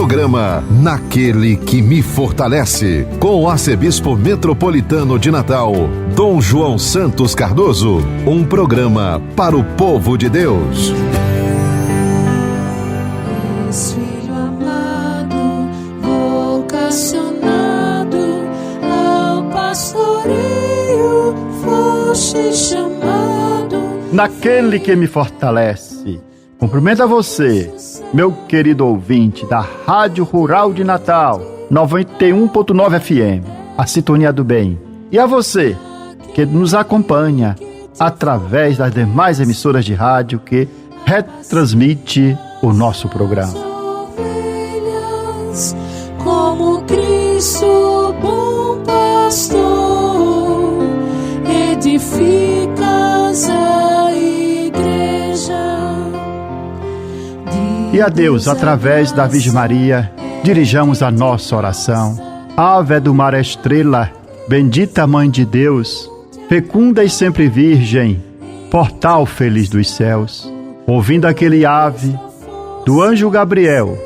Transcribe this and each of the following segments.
Programa Naquele que me fortalece, com o arcebispo metropolitano de Natal, Dom João Santos Cardoso. Um programa para o povo de Deus. Filho amado, vocacionado ao pastoreio, foste chamado. Naquele que me fortalece. Cumprimento a você, meu querido ouvinte da Rádio Rural de Natal, 91.9 FM, a sintonia do bem. E a você, que nos acompanha através das demais emissoras de rádio que retransmite o nosso programa. Ovelhas, como Cristo, bom pastor, edificas a igreja. E a Deus, através da Virgem Maria, dirijamos a nossa oração. Ave do mar estrela, bendita Mãe de Deus, fecunda e sempre virgem, portal feliz dos céus. Ouvindo aquele ave do anjo Gabriel,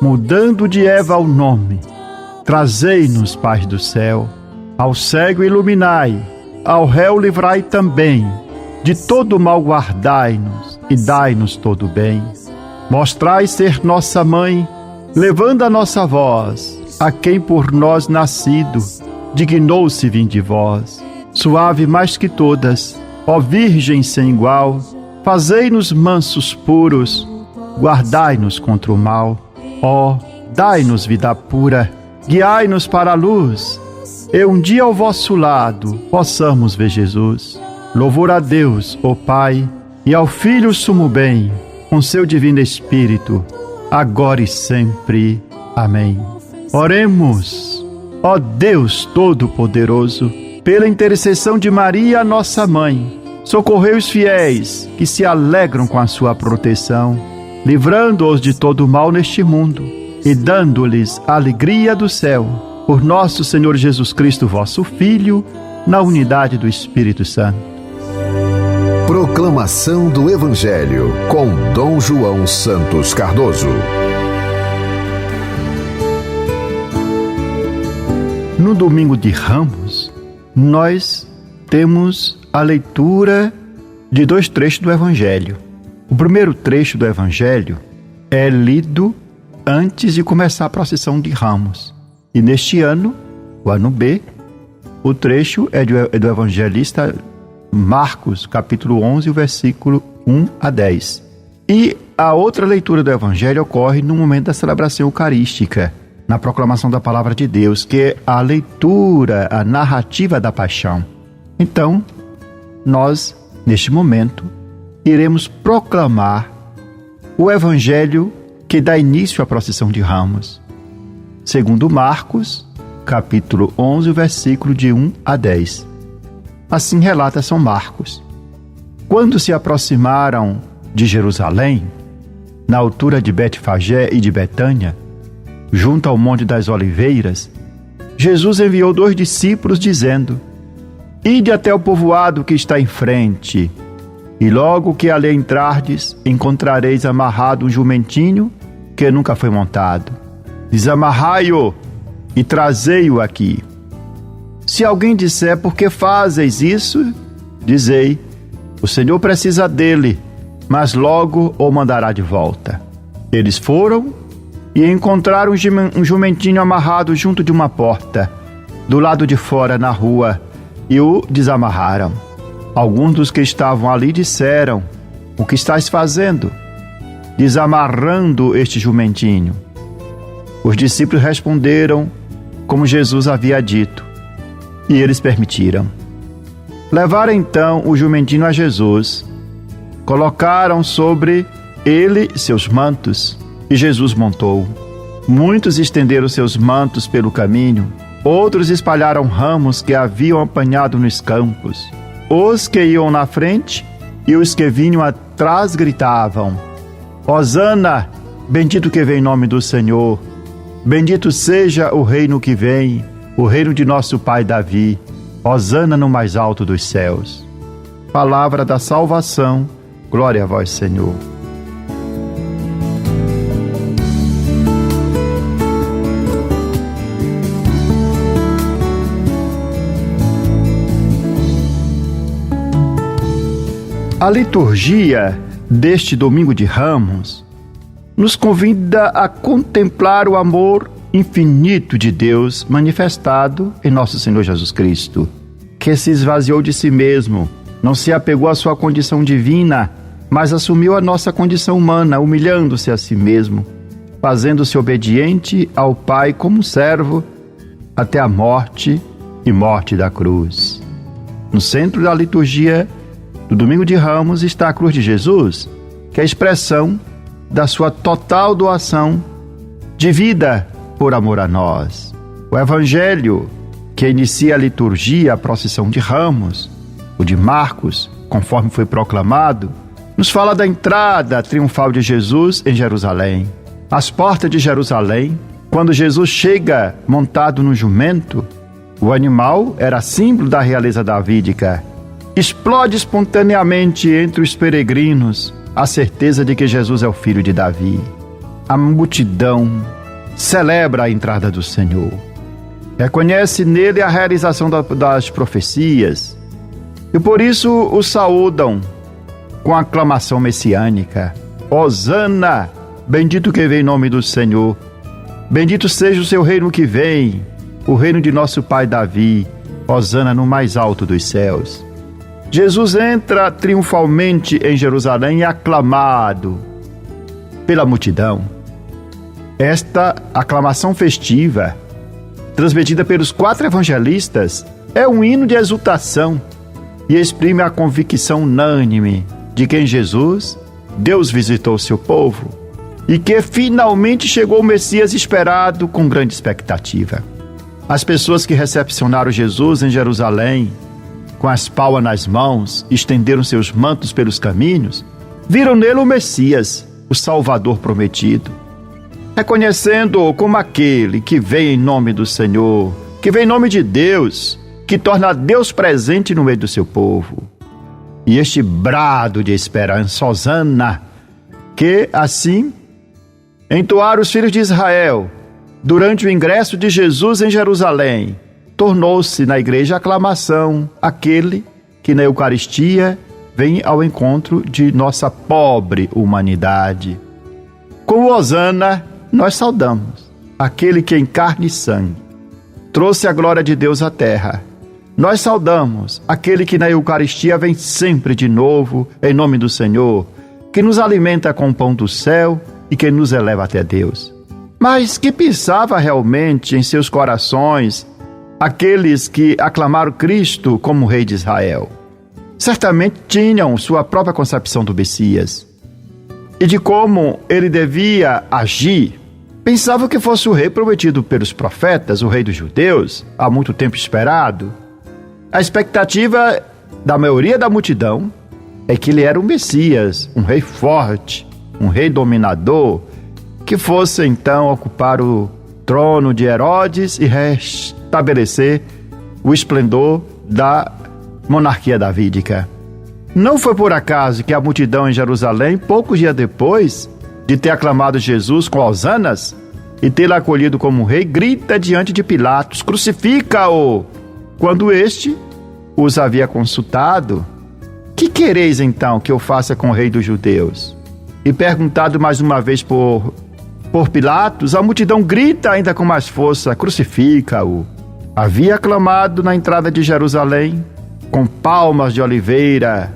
mudando de Eva o nome, trazei-nos paz do céu. Ao cego iluminai, ao réu livrai também, de todo mal guardai-nos e dai-nos todo bem. Mostrai ser nossa mãe, levando a nossa voz, a quem por nós nascido, dignou-se vir de vós. Suave mais que todas, ó Virgem sem igual, fazei-nos mansos puros, guardai-nos contra o mal. Ó, dai-nos vida pura, guiai-nos para a luz, e um dia ao vosso lado possamos ver Jesus. Louvor a Deus, ó Pai, e ao Filho sumo bem, com seu divino Espírito, agora e sempre. Amém. Oremos. Ó Deus Todo-Poderoso, pela intercessão de Maria, nossa Mãe, socorrei os fiéis que se alegram com a sua proteção, livrando-os de todo mal neste mundo e dando-lhes a alegria do céu. Por nosso Senhor Jesus Cristo, vosso Filho, na unidade do Espírito Santo. Proclamação do Evangelho com Dom João Santos Cardoso. No domingo de Ramos, nós temos a leitura de 2 trechos do Evangelho. O primeiro trecho do Evangelho é lido antes de começar a procissão de Ramos. E neste ano, o ano B, o trecho é do evangelista Marcos, capítulo 11, o versículo 1 a 10. E a outra leitura do Evangelho ocorre no momento da celebração eucarística, na proclamação da palavra de Deus, que é a leitura, a narrativa da paixão. Então, nós, neste momento, iremos proclamar o Evangelho que dá início à procissão de Ramos, segundo Marcos, capítulo 11, o versículo de 1 a 10. Assim relata São Marcos. Quando se aproximaram de Jerusalém, na altura de Betfagé e de Betânia, junto ao Monte das Oliveiras, Jesus enviou 2 discípulos, dizendo: Ide até o povoado que está em frente, e logo que ali entrardes, encontrareis amarrado um jumentinho que nunca foi montado. Desamarrai-o e trazei-o aqui. Se alguém disser: por que fazeis isso? Dizei: o Senhor precisa dele, mas logo o mandará de volta. Eles foram e encontraram um jumentinho amarrado junto de uma porta, do lado de fora na rua, e o desamarraram. Alguns dos que estavam ali disseram: o que estás fazendo, desamarrando este jumentinho? Os discípulos responderam como Jesus havia dito, e eles permitiram. Levaram então o jumentinho a Jesus, colocaram sobre ele seus mantos, e Jesus montou. Muitos estenderam seus mantos pelo caminho, outros espalharam ramos que haviam apanhado nos campos. Os que iam na frente e os que vinham atrás gritavam: Hosana, bendito que vem em nome do Senhor, bendito seja o reino que vem, o reino de nosso pai Davi, Hosana no mais alto dos céus. Palavra da salvação, glória a vós, Senhor. A liturgia deste Domingo de Ramos nos convida a contemplar o amor infinito de Deus manifestado em nosso Senhor Jesus Cristo, que se esvaziou de si mesmo, não se apegou à sua condição divina, mas assumiu a nossa condição humana, humilhando-se a si mesmo, fazendo-se obediente ao Pai como servo até a morte e morte da cruz. No centro da liturgia do Domingo de Ramos está a cruz de Jesus, que é a expressão da sua total doação de vida por amor a nós. O Evangelho que inicia a liturgia, a procissão de Ramos, o de Marcos, conforme foi proclamado, nos fala da entrada triunfal de Jesus em Jerusalém. Às portas de Jerusalém, quando Jesus chega montado no jumento, o animal era símbolo da realeza davídica. Explode espontaneamente entre os peregrinos a certeza de que Jesus é o filho de Davi. A multidão celebra a entrada do Senhor. Reconhece nele a realização das profecias e por isso o saúdam com a aclamação messiânica. Hosana, bendito que vem em nome do Senhor. Bendito seja o seu reino que vem, o reino de nosso pai Davi. Hosana no mais alto dos céus. Jesus entra triunfalmente em Jerusalém e é aclamado pela multidão. Esta aclamação festiva, transmitida pelos 4 evangelistas, é um hino de exultação e exprime a convicção unânime de que em Jesus Deus visitou seu povo e que finalmente chegou o Messias esperado com grande expectativa. As pessoas que recepcionaram Jesus em Jerusalém, com as palmas nas mãos, estenderam seus mantos pelos caminhos, viram nele o Messias, o Salvador prometido, reconhecendo-o como aquele que vem em nome do Senhor, que vem em nome de Deus, que torna Deus presente no meio do seu povo. E este brado de esperança, hosana, que assim entoaram os filhos de Israel durante o ingresso de Jesus em Jerusalém, tornou-se na igreja a aclamação, aquele que na Eucaristia vem ao encontro de nossa pobre humanidade. Com o hosana, nós saudamos aquele que em carne e sangue trouxe a glória de Deus à terra. Nós saudamos aquele que na Eucaristia vem sempre de novo, em nome do Senhor, que nos alimenta com o pão do céu e que nos eleva até Deus. Mas que pensava realmente em seus corações aqueles que aclamaram Cristo como Rei de Israel? Certamente tinham sua própria concepção do Messias e de como ele devia agir. Pensavam que fosse o rei prometido pelos profetas, o rei dos judeus, há muito tempo esperado. A expectativa da maioria da multidão é que ele era o Messias, um rei forte, um rei dominador, que fosse então ocupar o trono de Herodes e restabelecer o esplendor da monarquia davídica. Não foi por acaso que a multidão em Jerusalém, poucos dias depois de ter aclamado Jesus com hosanas e tê-lo acolhido como rei, grita diante de Pilatos: crucifica-o! Quando este os havia consultado: que quereis então que eu faça com o rei dos judeus? E perguntado mais uma vez por Pilatos, a multidão grita ainda com mais força: crucifica-o! Havia aclamado na entrada de Jerusalém com palmas de oliveira,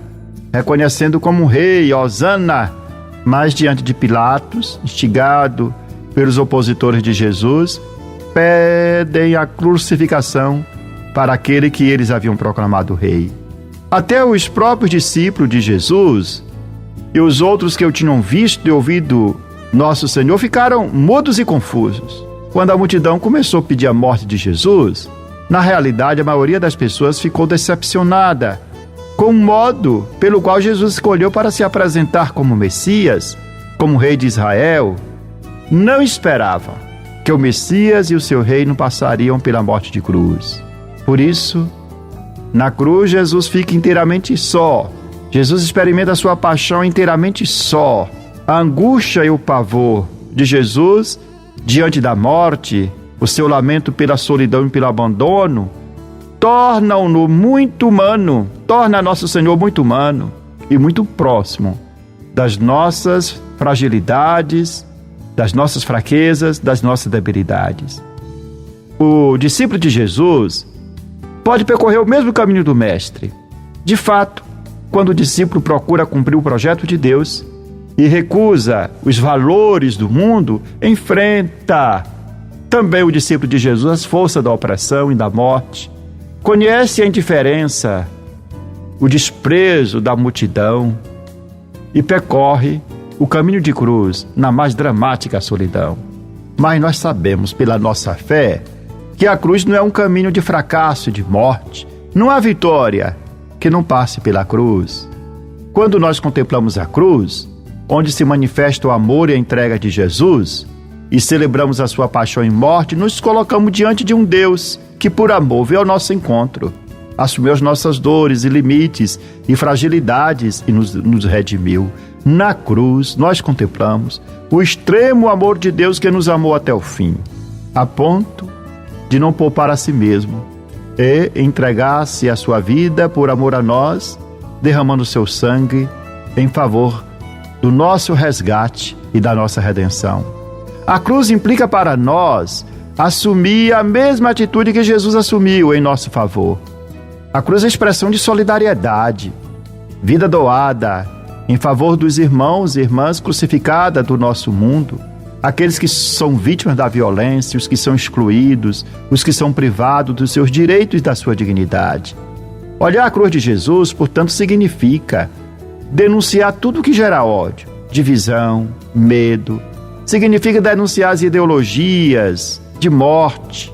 reconhecendo como rei, hosana, mas diante de Pilatos, instigado pelos opositores de Jesus, pedem a crucificação para aquele que eles haviam proclamado rei. Até os próprios discípulos de Jesus e os outros que o tinham visto e ouvido nosso Senhor ficaram mudos e confusos. Quando a multidão começou a pedir a morte de Jesus, na realidade a maioria das pessoas ficou decepcionada com o modo pelo qual Jesus escolheu para se apresentar como Messias, como Rei de Israel. Não esperavam que o Messias e o seu reino passariam pela morte de cruz. Por isso, na cruz, Jesus fica inteiramente só. Jesus experimenta a sua paixão inteiramente só. A angústia e o pavor de Jesus diante da morte, o seu lamento pela solidão e pelo abandono, tornam-no muito humano, torna nosso Senhor muito humano. e muito próximo das nossas fragilidades, das nossas fraquezas, das nossas debilidades. O discípulo de Jesus pode percorrer o mesmo caminho do Mestre. De fato, quando o discípulo procura cumprir o projeto de Deus e recusa os valores do mundo, enfrenta também o discípulo de Jesus as forças da opressão e da morte. Conhece a indiferença, o desprezo da multidão e percorre o caminho de cruz na mais dramática solidão. Mas nós sabemos pela nossa fé que a cruz não é um caminho de fracasso e de morte. Não há vitória que não passe pela cruz. Quando nós contemplamos a cruz, onde se manifesta o amor e a entrega de Jesus, e celebramos a sua paixão e morte, nos colocamos diante de um Deus que por amor veio ao nosso encontro, assumiu as nossas dores e limites e fragilidades e nos redimiu. Na cruz nós contemplamos o extremo amor de Deus que nos amou até o fim, a ponto de não poupar a si mesmo e entregar-se a sua vida por amor a nós, derramando seu sangue em favor do nosso resgate e da nossa redenção. A cruz implica para nós assumir a mesma atitude que Jesus assumiu em nosso favor. A cruz é expressão de solidariedade, vida doada em favor dos irmãos e irmãs crucificadas do nosso mundo, aqueles que são vítimas da violência, os que são excluídos, os que são privados dos seus direitos e da sua dignidade. Olhar a cruz de Jesus, portanto, significa denunciar tudo que gera ódio, divisão, medo. Significa denunciar as ideologias de morte,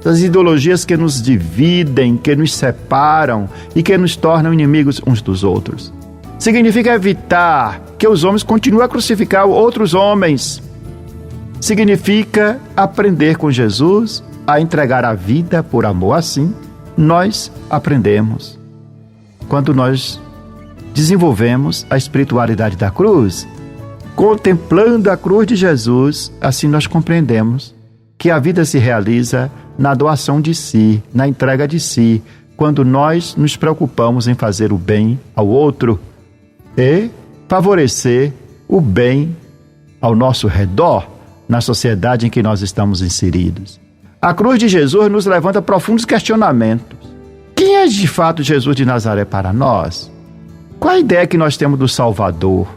as ideologias que nos dividem, que nos separam e que nos tornam inimigos uns dos outros. Significa evitar que os homens continuem a crucificar outros homens. Significa aprender com Jesus a entregar a vida por amor. Assim, nós aprendemos. Quando nós desenvolvemos a espiritualidade da cruz, contemplando a cruz de Jesus, assim nós compreendemos que a vida se realiza na doação de si, na entrega de si, quando nós nos preocupamos em fazer o bem ao outro e favorecer o bem ao nosso redor, na sociedade em que nós estamos inseridos. A cruz de Jesus nos levanta profundos questionamentos. Quem é de fato Jesus de Nazaré para nós? Qual a ideia que nós temos do Salvador?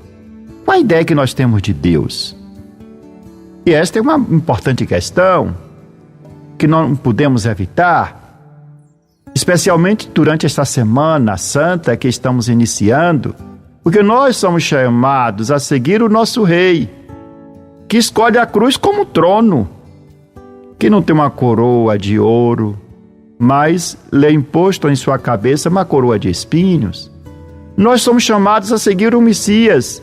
Qual a ideia que nós temos de Deus? E esta é uma importante questão que não podemos evitar, especialmente durante esta Semana Santa que estamos iniciando, porque nós somos chamados a seguir o nosso Rei, que escolhe a cruz como trono, que não tem uma coroa de ouro, mas lhe é imposto em sua cabeça uma coroa de espinhos. Nós somos chamados a seguir o Messias,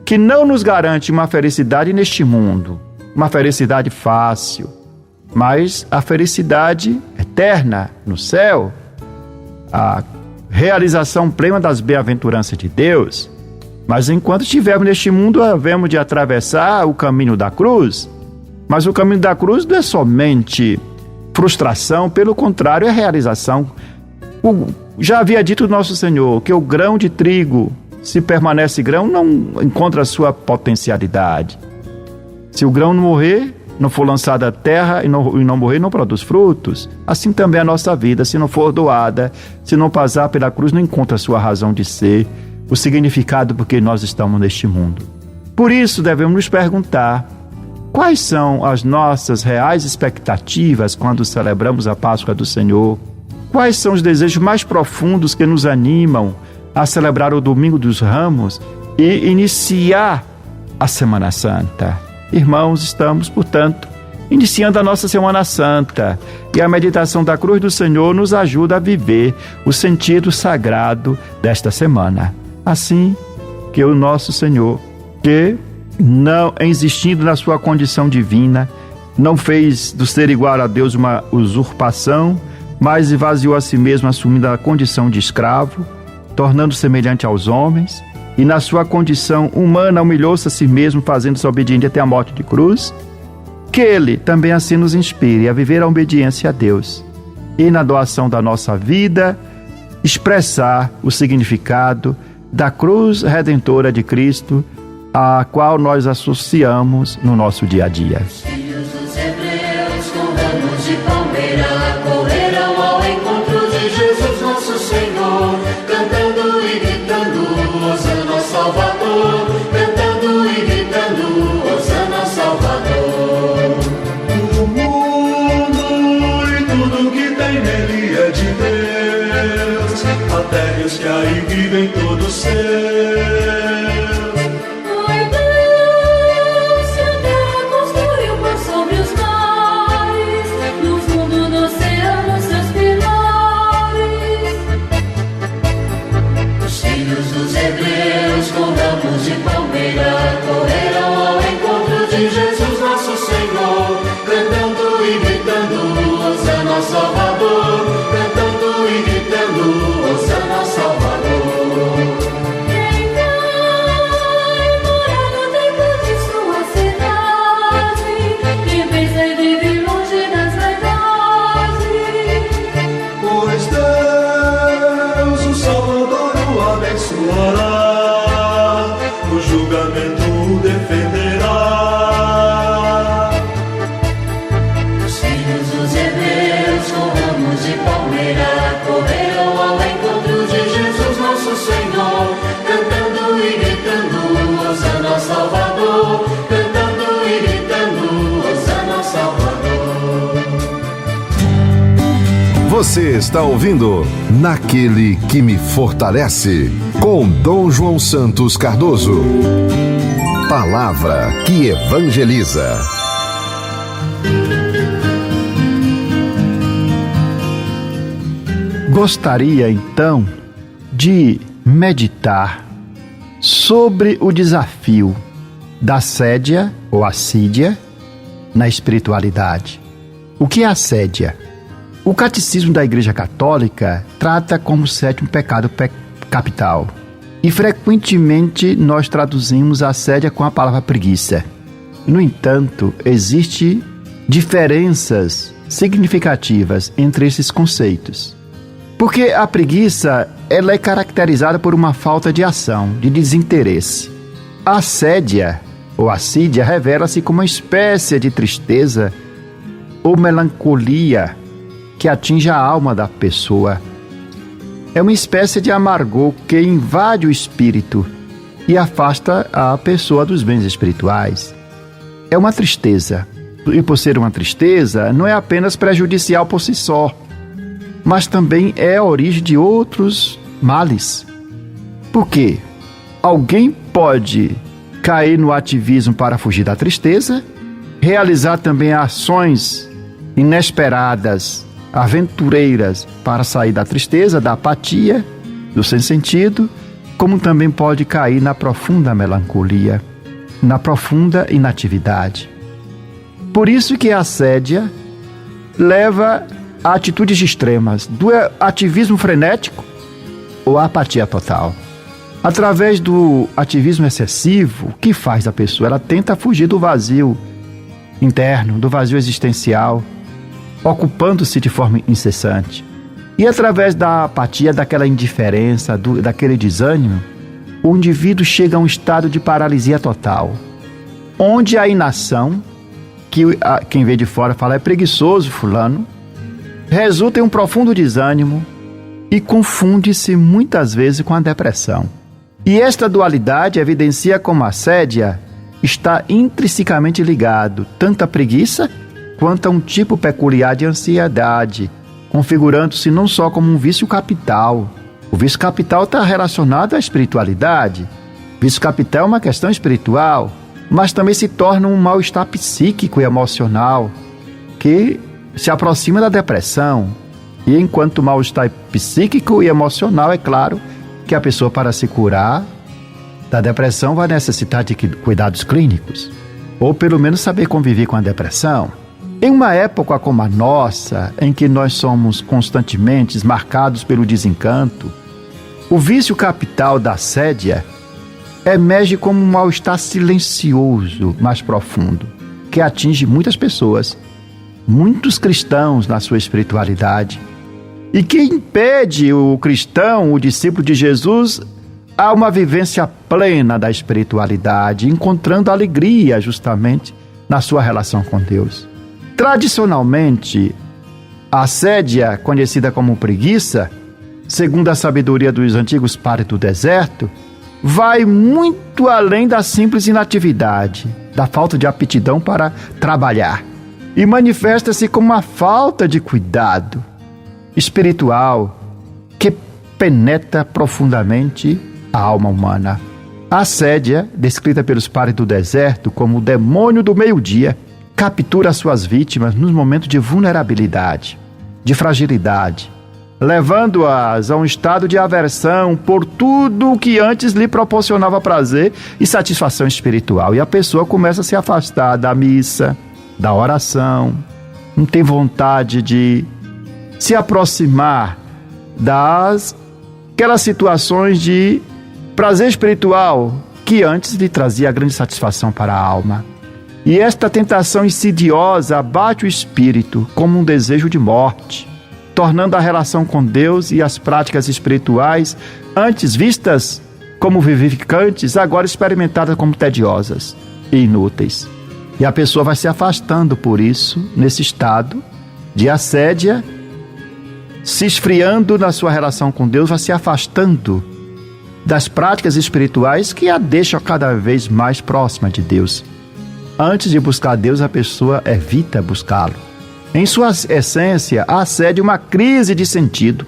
que não nos garante uma felicidade neste mundo, uma felicidade fácil, mas a felicidade eterna no céu, a realização plena das bem-aventuranças de Deus. Mas enquanto estivermos neste mundo, havemos de atravessar o caminho da cruz. Mas o caminho da cruz não é somente frustração, pelo contrário, é realização. Já havia dito o nosso Senhor que o grão de trigo, se permanece grão, não encontra a sua potencialidade. Se o grão não morrer, não for lançado à terra e não morrer, não produz frutos. Assim também a nossa vida, se não for doada, se não passar pela cruz, não encontra a sua razão de ser, o significado por que nós estamos neste mundo. Por isso devemos nos perguntar: quais são as nossas reais expectativas quando celebramos a Páscoa do Senhor? Quais são os desejos mais profundos que nos animam a celebrar o Domingo dos Ramos e iniciar a Semana Santa? Irmãos, estamos, portanto, iniciando a nossa Semana Santa, e a meditação da cruz do Senhor nos ajuda a viver o sentido sagrado desta semana. Assim que o nosso Senhor, que não existindo na sua condição divina, não fez do ser igual a Deus uma usurpação, mas esvaziou a si mesmo, assumindo a condição de escravo, tornando-se semelhante aos homens, e na sua condição humana humilhou-se a si mesmo, fazendo-se obediente até a morte de cruz. Que Ele também assim nos inspire a viver a obediência a Deus e na doação da nossa vida expressar o significado da cruz redentora de Cristo, a qual nós associamos no nosso dia a dia. Filhos dos hebreus com ramos de palmeira correram ao encontro de Jesus nosso Senhor, cantando e gritando, Hosana Salvador, cantando e gritando, Hosana Salvador. O mundo e tudo que tem nele é de Deus, a terra e os que aí vivem todos seus. De palmeira correram ao encontro de Jesus nosso Senhor, cantando e gritando, Hosana Salvador, cantando e gritando, Hosana Salvador. Quem vai morar no templo de sua cidade, quem pensa em viver longe das verdades, Pois Deus, o Salvador, o abençoará, o julgamento o defenderá. Os filhos dos hebreus com ramos de palmeira correram ao encontro de Jesus nosso Senhor, cantando e gritando, Hosana Salvador, cantando e gritando, Hosana Salvador. Você está ouvindo Naquele que me fortalece, com Dom João Santos Cardoso. Palavra que evangeliza. Gostaria então de meditar sobre o desafio da assédia ou assídia na espiritualidade. O que é assédia? O Catecismo da Igreja Católica trata como sétimo pecado capital. E frequentemente nós traduzimos a assédia com a palavra preguiça. No entanto, existem diferenças significativas entre esses conceitos. Porque a preguiça, ela é caracterizada por uma falta de ação, de desinteresse. A assédia ou assídia revela-se como uma espécie de tristeza ou melancolia que atinge a alma da pessoa. É uma espécie de amargor que invade o espírito e afasta a pessoa dos bens espirituais. É uma tristeza. E por ser uma tristeza, não é apenas prejudicial por si só, mas também é a origem de outros males. Por quê? Alguém pode cair no ativismo para fugir da tristeza, realizar também ações inesperadas, aventureiras para sair da tristeza, da apatia, do sem sentido, como também pode cair na profunda melancolia, na profunda inatividade. Por isso que a assédia leva a atitudes extremas, do ativismo frenético ou a apatia total. Através do ativismo excessivo, o que faz a pessoa? Ela tenta fugir do vazio interno, do vazio existencial, ocupando-se de forma incessante. E através da apatia, daquela indiferença, daquele desânimo, o indivíduo chega a um estado de paralisia total, onde a inação, que quem vê de fora fala é preguiçoso fulano, resulta em um profundo desânimo e confunde-se muitas vezes com a depressão. E esta dualidade evidencia como a assédia está intrinsecamente ligado tanto à preguiça quanto a um tipo peculiar de ansiedade, configurando-se não só como um vício capital. O vício capital está relacionado à espiritualidade. O vício capital é uma questão espiritual, mas também se torna um mal-estar psíquico e emocional que se aproxima da depressão. E enquanto mal-estar psíquico e emocional, é claro que a pessoa, para se curar da depressão, vai necessitar de cuidados clínicos, ou pelo menos saber conviver com a depressão. Em uma época como a nossa, em que nós somos constantemente marcados pelo desencanto, o vício capital da assédia emerge como um mal-estar silencioso, mais profundo, que atinge muitas pessoas, muitos cristãos na sua espiritualidade, e que impede o cristão, o discípulo de Jesus, há uma vivência plena da espiritualidade, encontrando alegria justamente na sua relação com Deus. Tradicionalmente, a assédia, conhecida como preguiça, segundo a sabedoria dos antigos padres do deserto, vai muito além da simples inatividade, da falta de aptidão para trabalhar, e manifesta-se como uma falta de cuidado espiritual que penetra profundamente a alma humana. A assédia, descrita pelos padres do deserto como o demônio do meio-dia, captura suas vítimas nos momentos de vulnerabilidade, de fragilidade, levando-as a um estado de aversão por tudo o que antes lhe proporcionava prazer e satisfação espiritual. E a pessoa começa a se afastar da missa, da oração, não tem vontade de se aproximar daquelas situações de prazer espiritual que antes lhe trazia grande satisfação para a alma. E esta tentação insidiosa abate o espírito como um desejo de morte, tornando a relação com Deus e as práticas espirituais, antes vistas como vivificantes, agora experimentadas como tediosas e inúteis. E a pessoa vai se afastando por isso, nesse estado de assédia, se esfriando na sua relação com Deus, vai se afastando das práticas espirituais que a deixam cada vez mais próxima de Deus. Antes de buscar Deus, a pessoa evita buscá-lo. Em sua essência, a assédio é uma crise de sentido,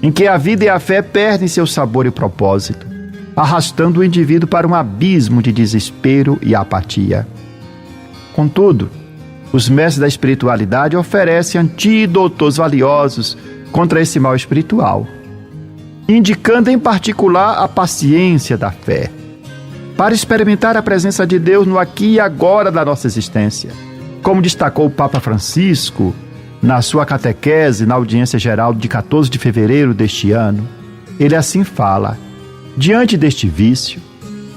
em que a vida e a fé perdem seu sabor e propósito, arrastando o indivíduo para um abismo de desespero e apatia. Contudo, os mestres da espiritualidade oferecem antídotos valiosos contra esse mal espiritual, indicando em particular a paciência da fé, para experimentar a presença de Deus no aqui e agora da nossa existência. Como destacou o Papa Francisco na sua catequese na audiência geral de 14 de fevereiro deste ano, ele assim fala: diante deste vício,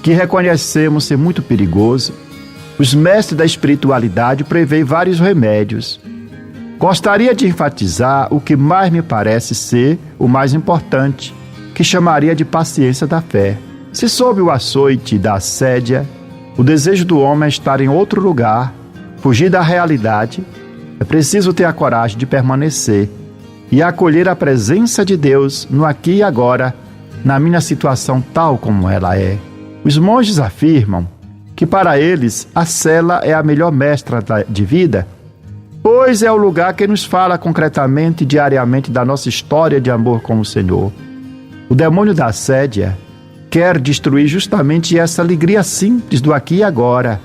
que reconhecemos ser muito perigoso, os mestres da espiritualidade preveem vários remédios. Gostaria de enfatizar o que mais me parece ser o mais importante, que chamaria de paciência da fé. Se sob o açoite da assédia, o desejo do homem é estar em outro lugar, fugir da realidade, é preciso ter a coragem de permanecer e acolher a presença de Deus no aqui e agora, na minha situação tal como ela é. Os monges afirmam que para eles a cela é a melhor mestra de vida, pois é o lugar que nos fala concretamente e diariamente da nossa história de amor com o Senhor. O demônio da assédia quer destruir justamente essa alegria simples do aqui e agora.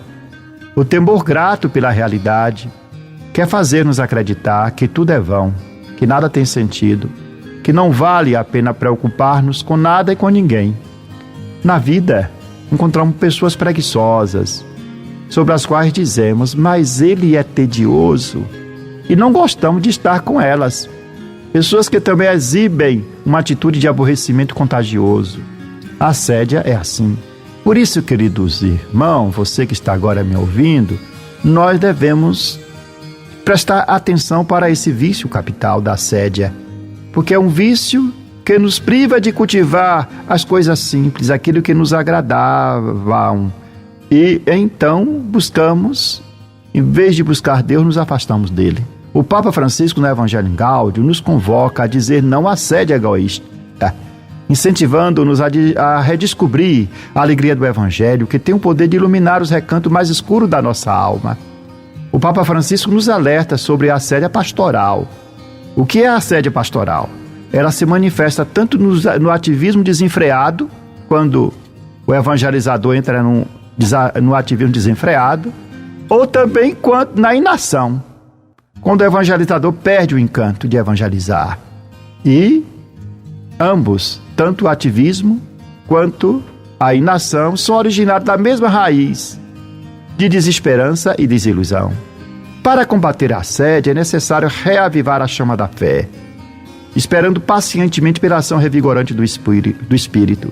O temor grato pela realidade quer fazer-nos acreditar que tudo é vão, que nada tem sentido, que não vale a pena preocupar-nos com nada e com ninguém. Na vida, encontramos pessoas preguiçosas, sobre as quais dizemos, mas ele é tedioso, e não gostamos de estar com elas. Pessoas que também exibem uma atitude de aborrecimento contagioso. A assédia é assim. Por isso, queridos irmãos, você que está agora me ouvindo, nós devemos prestar atenção para esse vício capital da assédia, porque é um vício que nos priva de cultivar as coisas simples, aquilo que nos agradavam. E então buscamos, em vez de buscar Deus, nos afastamos dele. O Papa Francisco, no Evangelho Gáudio, nos convoca a dizer não à assédia egoísta, incentivando-nos a redescobrir a alegria do Evangelho, que tem o poder de iluminar os recantos mais escuros da nossa alma. O Papa Francisco nos alerta sobre a assédia pastoral. O que é a assédia pastoral? Ela se manifesta tanto no ativismo desenfreado, quando o evangelizador entra no ativismo desenfreado, ou também quanto na inação, quando o evangelizador perde o encanto de evangelizar. E ambos, tanto o ativismo quanto a inação, são originados da mesma raiz de desesperança e desilusão. Para combater a assédia é necessário reavivar a chama da fé, esperando pacientemente pela ação revigorante do Espírito.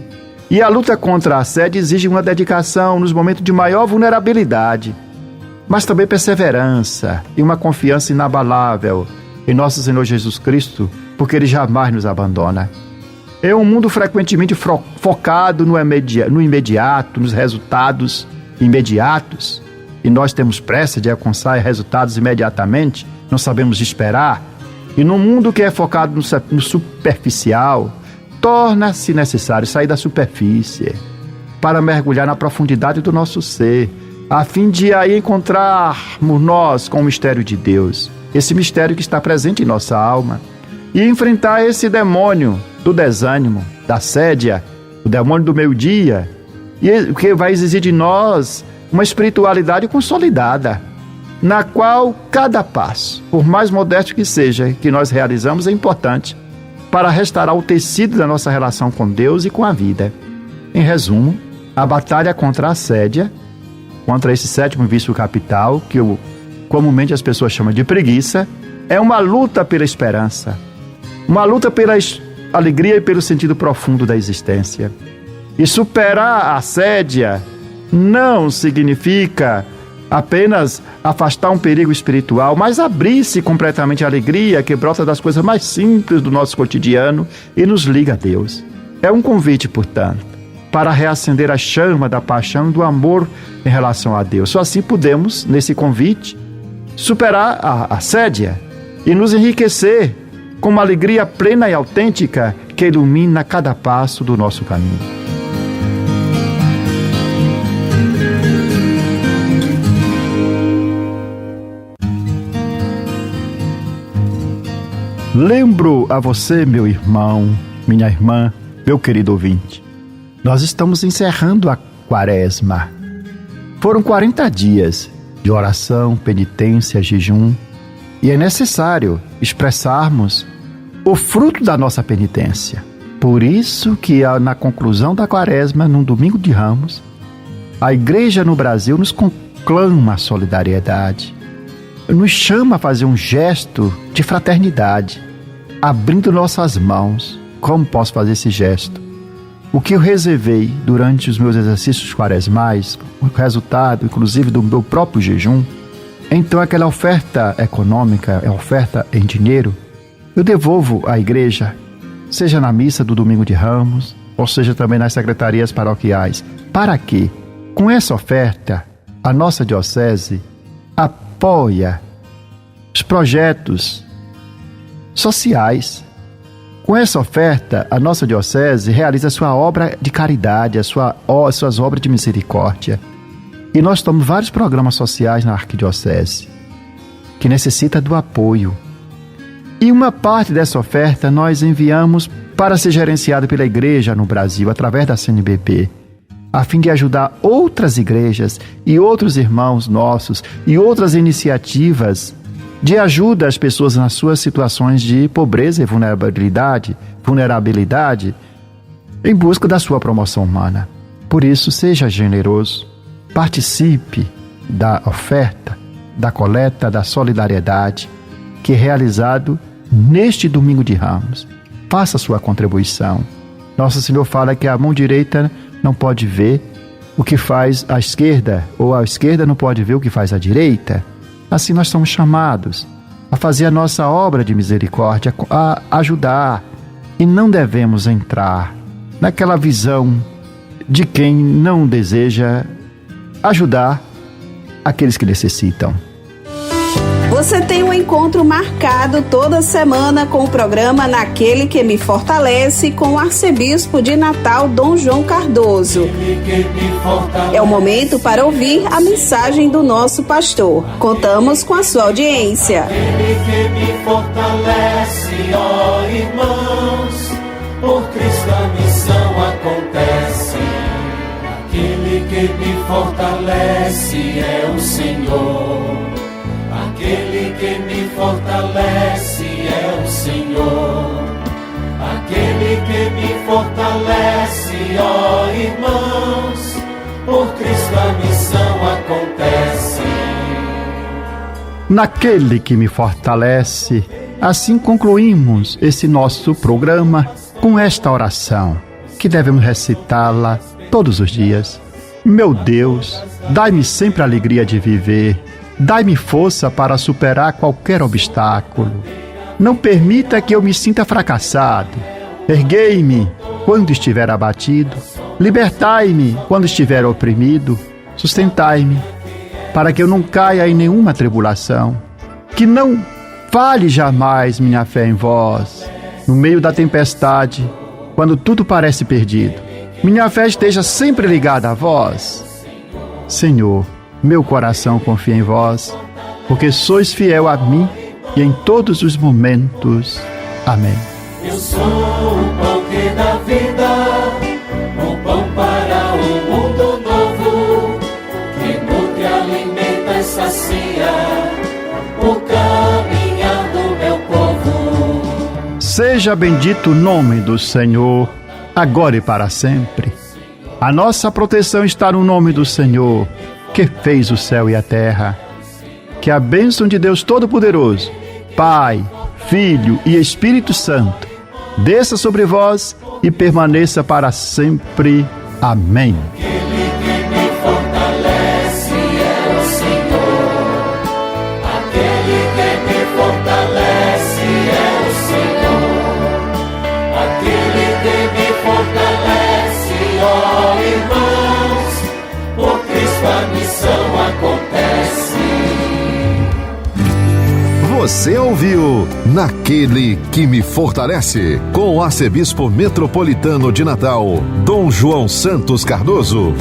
E a luta contra a assédio exige uma dedicação nos momentos de maior vulnerabilidade, mas também perseverança e uma confiança inabalável em nosso Senhor Jesus Cristo, porque Ele jamais nos abandona. É um mundo frequentemente focado no imediato, nos resultados imediatos. E nós temos pressa de alcançar resultados imediatamente, não sabemos esperar. E num mundo que é focado no superficial, torna-se necessário sair da superfície para mergulhar na profundidade do nosso ser, a fim de aí encontrarmos nós com o mistério de Deus, esse mistério que está presente em nossa alma, e enfrentar esse demônio do desânimo, da assédia, o demônio do meio-dia, e que vai exigir de nós uma espiritualidade consolidada, na qual cada passo, por mais modesto que seja, que nós realizamos é importante para restaurar o tecido da nossa relação com Deus e com a vida. Em resumo, a batalha contra a assédia, contra esse sétimo vício capital, que comumente as pessoas chamam de preguiça, é uma luta pela esperança, uma luta pela alegria e pelo sentido profundo da existência. E superar a assédia não significa apenas afastar um perigo espiritual, mas abrir-se completamente à alegria que brota das coisas mais simples do nosso cotidiano e nos liga a Deus. É um convite, portanto, para reacender a chama da paixão e do amor em relação a Deus. Só assim podemos, nesse convite, superar a assédia e nos enriquecer com uma alegria plena e autêntica que ilumina cada passo do nosso caminho. Lembro a você, meu irmão, minha irmã, meu querido ouvinte. Nós estamos encerrando a Quaresma. Foram 40 dias de oração, penitência, jejum, e é necessário expressarmos o fruto da nossa penitência. Por isso que na conclusão da Quaresma, num domingo de Ramos, a Igreja no Brasil nos conclama a solidariedade, nos chama a fazer um gesto de fraternidade, abrindo nossas mãos. Como posso fazer esse gesto? O que eu reservei durante os meus exercícios quaresmais, o resultado, inclusive, do meu próprio jejum, então aquela oferta econômica, a oferta em dinheiro, eu devolvo à igreja, seja na missa do Domingo de Ramos, ou seja também nas secretarias paroquiais. Para quê? Com essa oferta, a nossa diocese apoia os projetos sociais. Com essa oferta, a nossa diocese realiza a sua obra de caridade, as suas obras de misericórdia. E nós temos vários programas sociais na arquidiocese que necessita do apoio. E uma parte dessa oferta nós enviamos para ser gerenciada pela igreja no Brasil, através da CNBB, a fim de ajudar outras igrejas e outros irmãos nossos e outras iniciativas de ajuda às pessoas nas suas situações de pobreza e vulnerabilidade, em busca da sua promoção humana. Por isso, seja generoso, participe da oferta, da coleta, da solidariedade, que é realizado neste Domingo de Ramos. Faça sua contribuição. Nosso Senhor fala que a mão direita não pode ver o que faz a esquerda, ou a esquerda não pode ver o que faz a direita. Assim nós somos chamados a fazer a nossa obra de misericórdia, a ajudar. E não devemos entrar naquela visão de quem não deseja ajudar aqueles que necessitam. Você tem um encontro marcado toda semana com o programa Naquele que me Fortalece, com o arcebispo de Natal, Dom João Cardoso. É o momento para ouvir a mensagem do nosso pastor. Contamos com a sua audiência. Aquele que me fortalece, ó irmãos, por Cristo a missão acontece. Aquele que me fortalece é o Senhor. Aquele que me fortalece é o Senhor. Aquele que me fortalece, ó irmãos, por Cristo a missão acontece. Naquele que me fortalece, assim concluímos esse nosso programa com esta oração, que devemos recitá-la todos os dias. Meu Deus, dai-me sempre a alegria de viver. Dai-me força para superar qualquer obstáculo. Não permita que eu me sinta fracassado. Erguei-me quando estiver abatido, libertai-me quando estiver oprimido, sustentai-me, para que eu não caia em nenhuma tribulação, que não falhe jamais minha fé em vós, no meio da tempestade, quando tudo parece perdido. Minha fé esteja sempre ligada a vós. Senhor, meu coração confia em vós, porque sois fiel a mim e em todos os momentos. Amém. Eu sou o pão que dá vida, o pão para um mundo novo, que nutre, alimenta e sacia o caminhar do meu povo. Seja bendito o nome do Senhor, agora e para sempre. A nossa proteção está no nome do Senhor, que fez o céu e a terra. Que a bênção de Deus Todo-Poderoso, Pai, Filho e Espírito Santo, desça sobre vós e permaneça para sempre. Amém. Aquele que me fortalece é o Senhor. Aquele que me fortalece é o Senhor. Aquele que me fortalece, ó irmãos, por Cristo a missão acontece. Você ouviu Naquele que me fortalece, com o arcebispo metropolitano de Natal, Dom João Santos Cardoso.